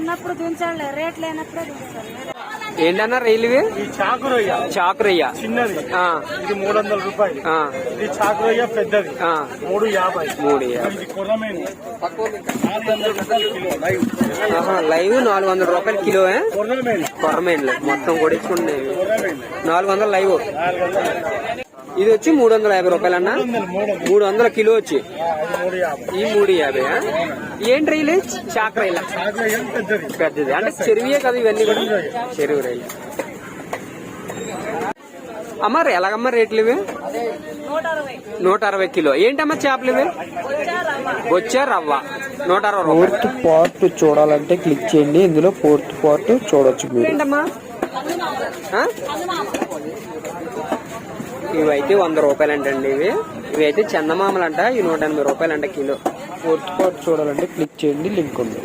ఉన్నప్పుడు దించాలి, రేట్ లేనప్పుడే దించాలి. ఏంటన్నా రైలువి? చాకురయ్య చిన్నది ఇది 300 రూపాయలు. ఇది చాకురయ్య పెద్దది 350. 350. కొర్రమేను 400 రూపాయలు కిలో లైవ్ 400 రూపాయలు కిలో. కొర్రమేన్లు మొత్తం కొడించుకుంటే 400 లైవ్. ఇది వచ్చి 350 రూపాయలు అన్న. 300 కిలో వచ్చి ఈ 350. ఏంటి రైలు? చాక రైలు పెద్దది అంటే చెరువే కదా ఇవన్నీ కూడా? చెరువు రైలు. అమ్మ ఎలాగమ్మా రేట్లు ఇవి? 160 కిలో. ఏంటమ్మా చేపలు ఇవి? వచ్చా రవ్వ 160. ఫోర్త్ పార్ట్ చూడాలంటే క్లిక్ చేయండి. ఇందులో ఫోర్త్ పార్ట్ చూడొచ్చు. ఏంటమ్మా ఇవైతే 100 రూపాయలు అంటండి. ఇవైతే చందమామలు అంట. ఇవి 180 రూపాయలు అంట కిలో. ఫోర్త్ పార్ట్ చూడాలంటే క్లిక్ చేయండి, లింక్ ఉంది.